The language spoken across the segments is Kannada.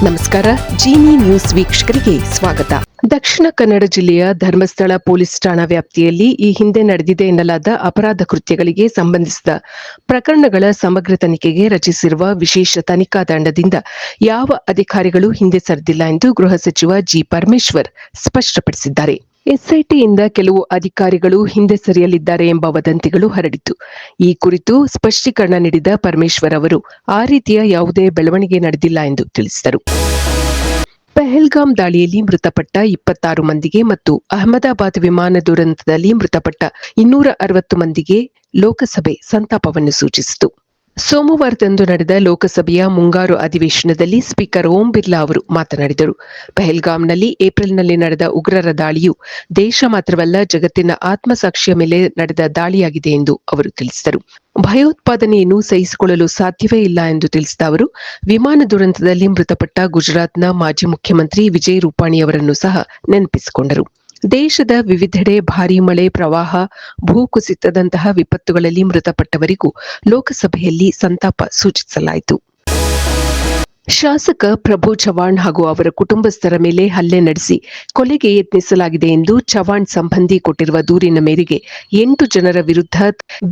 ನಮಸ್ಕಾರ. ಜಿನಿ ನ್ಯೂಸ್ ವೀಕ್ಷಕರಿಗೆ ಸ್ವಾಗತ. ದಕ್ಷಿಣ ಕನ್ನಡ ಜಿಲ್ಲೆಯ ಧರ್ಮಸ್ಥಳ ಪೊಲೀಸ್ ಠಾಣಾ ವ್ಯಾಪ್ತಿಯಲ್ಲಿ ಈ ಹಿಂದೆ ನಡೆದಿದೆ ಎನ್ನಲಾದ ಅಪರಾಧ ಕೃತ್ಯಗಳಿಗೆ ಸಂಬಂಧಿಸಿದ ಪ್ರಕರಣಗಳ ಸಮಗ್ರ ತನಿಖೆಗೆ ರಚಿಸಿರುವ ವಿಶೇಷ ತನಿಖಾ ತಂಡದಿಂದ ಯಾವ ಅಧಿಕಾರಿಗಳು ಹಿಂದೆ ಸರಿದಿಲ್ಲ ಎಂದು ಗೃಹ ಸಚಿವ ಜಿ ಪರಮೇಶ್ವರ್ ಸ್ಪಷ್ಟಪಡಿಸಿದ್ದಾರೆ. ಎಸ್ಐಟಿಯಿಂದ ಕೆಲವು ಅಧಿಕಾರಿಗಳು ಹಿಂದೆ ಸರಿಯಲಿದ್ದಾರೆ ಎಂಬ ವದಂತಿಗಳು ಹರಡಿತು. ಈ ಕುರಿತು ಸ್ಪಷ್ಟೀಕರಣ ನೀಡಿದ ಪರಮೇಶ್ವರ್ ಅವರು ಆ ರೀತಿಯ ಯಾವುದೇ ಬೆಳವಣಿಗೆ ನಡೆದಿಲ್ಲ ಎಂದು ತಿಳಿಸಿದರು. ಪಹಲ್ಗಾಮ್ ದಾಳಿಯಲ್ಲಿ ಮೃತಪಟ್ಟ 26 ಮಂದಿಗೆ ಮತ್ತು ಅಹಮದಾಬಾದ್ ವಿಮಾನ ದುರಂತದಲ್ಲಿ ಮೃತಪಟ್ಟ 260 ಮಂದಿಗೆ ಲೋಕಸಭೆ ಸಂತಾಪವನ್ನು ಸೂಚಿಸಿತು. ಸೋಮವಾರದಂದು ನಡೆದ ಲೋಕಸಭೆಯ ಮುಂಗಾರು ಅಧಿವೇಶನದಲ್ಲಿ ಸ್ಪೀಕರ್ ಓಂ ಬಿರ್ಲಾ ಅವರು ಮಾತನಾಡಿದರು. ಪಹಲ್ಗಾಮ್ನಲ್ಲಿ ಏಪ್ರಿಲ್ನಲ್ಲಿ ನಡೆದ ಉಗ್ರರ ದಾಳಿಯು ದೇಶ ಮಾತ್ರವಲ್ಲ, ಜಗತ್ತಿನ ಆತ್ಮಸಾಕ್ಷಿಯ ಮೇಲೆ ನಡೆದ ದಾಳಿಯಾಗಿದೆ ಎಂದು ಅವರು ತಿಳಿಸಿದರು. ಭಯೋತ್ಪಾದನೆಯನ್ನು ಸಹಿಸಿಕೊಳ್ಳಲು ಸಾಧ್ಯವೇ ಇಲ್ಲ ಎಂದು ತಿಳಿಸಿದ ಅವರು, ವಿಮಾನ ದುರಂತದಲ್ಲಿ ಮೃತಪಟ್ಟ ಗುಜರಾತ್ನ ಮಾಜಿ ಮುಖ್ಯಮಂತ್ರಿ ವಿಜಯ್ ರೂಪಾಣಿ ಅವರನ್ನು ಸಹ ನೆನಪಿಸಿಕೊಂಡರು. ದೇಶದ ವಿವಿಧೆಡೆ ಭಾರೀ ಮಳೆ, ಪ್ರವಾಹ, ಭೂಕುಸಿತದಂತಹ ವಿಪತ್ತುಗಳಲ್ಲಿ ಮೃತಪಟ್ಟವರಿಗೂ ಲೋಕಸಭೆಯಲ್ಲಿ ಸಂತಾಪ ಸೂಚಿಸಲಾಯಿತು. ಶಾಸಕ ಪ್ರಭು ಚವ್ಹಾಣ್ ಹಾಗೂ ಅವರ ಕುಟುಂಬಸ್ಥರ ಮೇಲೆ ಹಲ್ಲೆ ನಡೆಸಿ ಕೊಲೆಗೆ ಯತ್ನಿಸಲಾಗಿದೆ ಎಂದು ಚವ್ಹಾಣ್ ಸಂಬಂಧಿ ಕೊಟ್ಟಿರುವ ದೂರಿನ ಮೇರೆಗೆ 8 ಜನರ ವಿರುದ್ಧ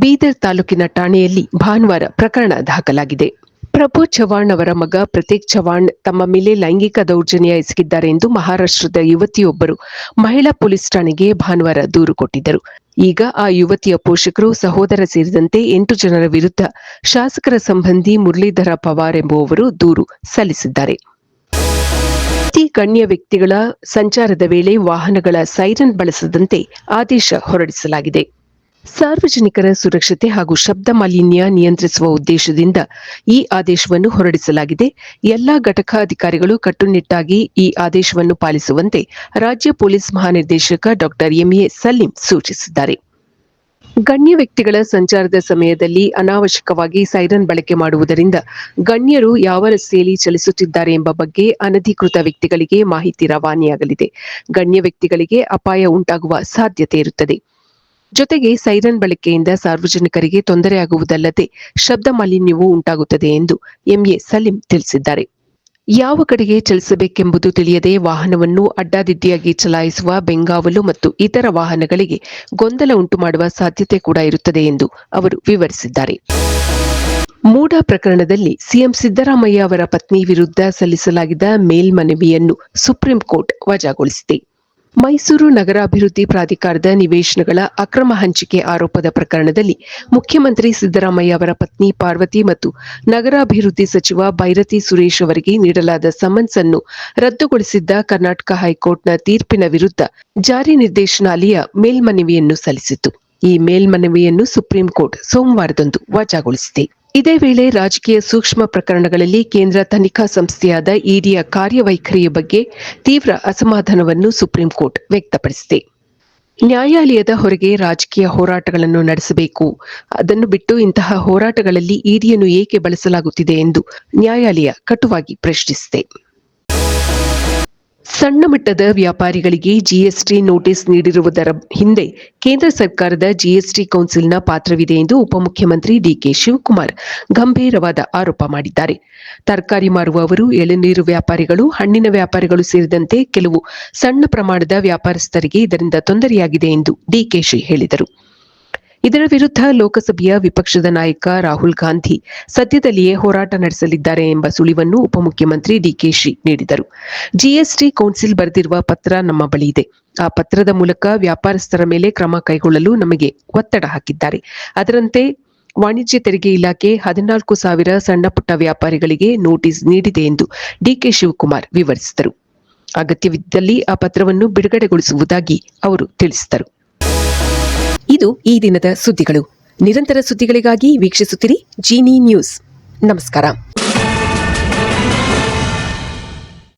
ಬೀದರ್ ತಾಲೂಕಿನ ಠಾಣೆಯಲ್ಲಿ ಭಾನುವಾರ ಪ್ರಕರಣ ದಾಖಲಾಗಿದೆ. ಪ್ರಭು ಚವ್ಹಾಣ್ ಅವರ ಮಗ ಪ್ರತೀಕ್ ಚವ್ಹಾಣ್ ತಮ್ಮ ಮೇಲೆ ಲೈಂಗಿಕ ದೌರ್ಜನ್ಯ ಎಸಗಿದ್ದಾರೆ ಎಂದು ಮಹಾರಾಷ್ಟ್ರದ ಯುವತಿಯೊಬ್ಬರು ಮಹಿಳಾ ಪೊಲೀಸ್ ಠಾಣೆಗೆ ಭಾನುವಾರ ದೂರು ಕೊಟ್ಟಿದ್ದರು. ಈಗ ಆ ಯುವತಿಯ ಪೋಷಕರು, ಸಹೋದರ ಸೇರಿದಂತೆ 8 ಜನರ ವಿರುದ್ಧ ಶಾಸಕರ ಸಂಬಂಧಿ ಮುರಳೀಧರ ಪವಾರ್ ಎಂಬುವವರು ದೂರು ಸಲ್ಲಿಸಿದ್ದಾರೆ. ಅತಿ ಗಣ್ಯ ವ್ಯಕ್ತಿಗಳ ಸಂಚಾರದ ವೇಳೆ ವಾಹನಗಳ ಸೈರನ್ ಬಳಸದಂತೆ ಆದೇಶ ಹೊರಡಿಸಲಾಗಿದೆ. ಸಾರ್ವಜನಿಕರ ಸುರಕ್ಷತೆ ಹಾಗೂ ಶಬ್ದ ಮಾಲಿನ್ಯ ನಿಯಂತ್ರಿಸುವ ಉದ್ದೇಶದಿಂದ ಈ ಆದೇಶವನ್ನು ಹೊರಡಿಸಲಾಗಿದೆ. ಎಲ್ಲಾ ಘಟಕಾಧಿಕಾರಿಗಳು ಕಟ್ಟುನಿಟ್ಟಾಗಿ ಈ ಆದೇಶವನ್ನು ಪಾಲಿಸುವಂತೆ ರಾಜ್ಯ ಪೊಲೀಸ್ ಮಹಾನಿರ್ದೇಶಕ ಡಾ ಎಂಎ ಸಲೀಂ ಸೂಚಿಸಿದ್ದಾರೆ. ಗಣ್ಯ ವ್ಯಕ್ತಿಗಳ ಸಂಚಾರದ ಸಮಯದಲ್ಲಿ ಅನಾವಶ್ಯಕವಾಗಿ ಸೈರನ್ ಬಳಕೆ ಮಾಡುವುದರಿಂದ ಗಣ್ಯರು ಯಾವ ರಸ್ತೆಯಲ್ಲಿ ಚಲಿಸುತ್ತಿದ್ದಾರೆ ಎಂಬ ಬಗ್ಗೆ ಅನಧಿಕೃತ ವ್ಯಕ್ತಿಗಳಿಗೆ ಮಾಹಿತಿ ರವಾನೆಯಾಗಲಿದೆ. ಗಣ್ಯ ವ್ಯಕ್ತಿಗಳಿಗೆ ಅಪಾಯ ಉಂಟಾಗುವ ಸಾಧ್ಯತೆ ಇರುತ್ತದೆ. ಜೊತೆಗೆ ಸೈರನ್ ಬಳಕೆಯಿಂದ ಸಾರ್ವಜನಿಕರಿಗೆ ತೊಂದರೆಯಾಗುವುದಲ್ಲದೆ ಶಬ್ದ ಮಾಲಿನ್ಯವೂ ಉಂಟಾಗುತ್ತದೆ ಎಂದು ಎಂಎ ಸಲೀಂ ತಿಳಿಸಿದ್ದಾರೆ. ಯಾವ ಕಡೆಗೆ ಚಲಿಸಬೇಕೆಂಬುದು ತಿಳಿಯದೆ ವಾಹನವನ್ನು ಅಡ್ಡಾದಿಡ್ಡಿಯಾಗಿ ಚಲಾಯಿಸುವ ಬೆಂಗಾವಲು ಮತ್ತು ಇತರ ವಾಹನಗಳಿಗೆ ಗೊಂದಲ ಉಂಟುಮಾಡುವ ಸಾಧ್ಯತೆ ಕೂಡ ಇರುತ್ತದೆ ಎಂದು ಅವರು ವಿವರಿಸಿದ್ದಾರೆ. ಮೂಡಾ ಪ್ರಕರಣದಲ್ಲಿ ಸಿಎಂ ಸಿದ್ದರಾಮಯ್ಯ ಅವರ ಪತ್ನಿ ವಿರುದ್ಧ ಸಲ್ಲಿಸಲಾಗಿದ್ದ ಮೇಲ್ಮನವಿಯನ್ನು ಸುಪ್ರೀಂ ಕೋರ್ಟ್ ವಜಾಗೊಳಿಸಿದೆ. ಮೈಸೂರು ನಗರಾಭಿವೃದ್ಧಿ ಪ್ರಾಧಿಕಾರದ ನಿವೇಶನಗಳ ಅಕ್ರಮ ಹಂಚಿಕೆ ಆರೋಪದ ಪ್ರಕರಣದಲ್ಲಿ ಮುಖ್ಯಮಂತ್ರಿ ಸಿದ್ದರಾಮಯ್ಯ ಅವರ ಪತ್ನಿ ಪಾರ್ವತಿ ಮತ್ತು ನಗರಾಭಿವೃದ್ಧಿ ಸಚಿವ ಬೈರತಿ ಸುರೇಶ್ ಅವರಿಗೆ ನೀಡಲಾದ ಸಮನ್ಸ್ ಅನ್ನು ರದ್ದುಗೊಳಿಸಿದ್ದ ಕರ್ನಾಟಕ ಹೈಕೋರ್ಟ್ನ ತೀರ್ಪಿನ ವಿರುದ್ಧ ಜಾರಿ ನಿರ್ದೇಶನಾಲಯ ಮೇಲ್ಮನವಿಯನ್ನು ಸಲ್ಲಿಸಿತು. ಈ ಮೇಲ್ಮನವಿಯನ್ನು ಸುಪ್ರೀಂ ಕೋರ್ಟ್ ಸೋಮವಾರದಂದು ವಜಾಗೊಳಿಸಿದೆ. ಇದೇ ವೇಳೆ ರಾಜಕೀಯ ಸೂಕ್ಷ್ಮ ಪ್ರಕರಣಗಳಲ್ಲಿ ಕೇಂದ್ರ ತನಿಖಾ ಸಂಸ್ಥೆಯಾದ ಇಡಿಯ ಕಾರ್ಯವೈಖರಿಯ ಬಗ್ಗೆ ತೀವ್ರ ಅಸಮಾಧಾನವನ್ನು ಸುಪ್ರೀಂ ಕೋರ್ಟ್ ವ್ಯಕ್ತಪಡಿಸಿದೆ. ನ್ಯಾಯಾಲಯದ ಹೊರಗೆ ರಾಜಕೀಯ ಹೋರಾಟಗಳನ್ನು ನಡೆಸಬೇಕು, ಅದನ್ನು ಬಿಟ್ಟು ಇಂತಹ ಹೋರಾಟಗಳಲ್ಲಿ ಇಡಿಯನ್ನು ಏಕೆ ಬಳಸಲಾಗುತ್ತಿದೆ ಎಂದು ನ್ಯಾಯಾಲಯ ಕಟುವಾಗಿ ಪ್ರಶ್ನಿಸಿದೆ. ಸಣ್ಣ ಮಟ್ಟದ ವ್ಯಾಪಾರಿಗಳಿಗೆ ಜಿಎಸ್ಟಿ ನೋಟಿಸ್ ನೀಡಿರುವುದರ ಹಿಂದೆ ಕೇಂದ್ರ ಸರ್ಕಾರದ ಜಿಎಸ್ಟಿ ಕೌನ್ಸಿಲ್ನ ಪಾತ್ರವಿದೆ ಎಂದು ಉಪಮುಖ್ಯಮಂತ್ರಿ ಡಿಕೆ ಶಿವಕುಮಾರ್ ಗಂಭೀರವಾದ ಆರೋಪ ಮಾಡಿದ್ದಾರೆ. ತರಕಾರಿ ಮಾರುವವರು, ಎಳನೀರು ವ್ಯಾಪಾರಿಗಳು, ಹಣ್ಣಿನ ವ್ಯಾಪಾರಿಗಳು ಸೇರಿದಂತೆ ಕೆಲವು ಸಣ್ಣ ಪ್ರಮಾಣದ ವ್ಯಾಪಾರಸ್ಥರಿಗೆ ಇದರಿಂದ ತೊಂದರೆಯಾಗಿದೆ ಎಂದು ಡಿಕೆಶಿ ಹೇಳಿದರು. ಇದರ ವಿರುದ್ಧ ಲೋಕಸಭೆಯ ವಿಪಕ್ಷದ ನಾಯಕ ರಾಹುಲ್ ಗಾಂಧಿ ಸದ್ಯದಲ್ಲಿಯೇ ಹೋರಾಟ ನಡೆಸಲಿದ್ದಾರೆ ಎಂಬ ಸುಳಿವನ್ನು ಉಪಮುಖ್ಯಮಂತ್ರಿ ಡಿಕೆಶಿ ನೀಡಿದರು. ಜಿಎಸ್ಟಿ ಕೌನ್ಸಿಲ್ ಬರೆದಿರುವ ಪತ್ರ ನಮ್ಮ ಬಳಿ ಇದೆ. ಆ ಪತ್ರದ ಮೂಲಕ ವ್ಯಾಪಾರಸ್ಥರ ಮೇಲೆ ಕ್ರಮ ಕೈಗೊಳ್ಳಲು ನಮಗೆ ಒತ್ತಡ ಹಾಕಿದ್ದಾರೆ. ಅದರಂತೆ ವಾಣಿಜ್ಯ ತೆರಿಗೆ ಇಲಾಖೆ 14,000 ಸಣ್ಣಪುಟ್ಟ ವ್ಯಾಪಾರಿಗಳಿಗೆ ನೋಟಿಸ್ ನೀಡಿದೆ ಎಂದು ಡಿಕೆ ಶಿವಕುಮಾರ್ ವಿವರಿಸಿದರು. ಅಗತ್ಯವಿದ್ದಲ್ಲಿ ಆ ಪತ್ರವನ್ನು ಬಿಡುಗಡೆಗೊಳಿಸುವುದಾಗಿ ಅವರು ತಿಳಿಸಿದರು. ಇದು ಈ ದಿನದ ಸುದ್ದಿಗಳು. ನಿರಂತರ ಸುದ್ದಿಗಳಿಗಾಗಿ ವೀಕ್ಷಿಸುತ್ತಿರಿ ಜಿನಿ ನ್ಯೂಸ್. ನಮಸ್ಕಾರ.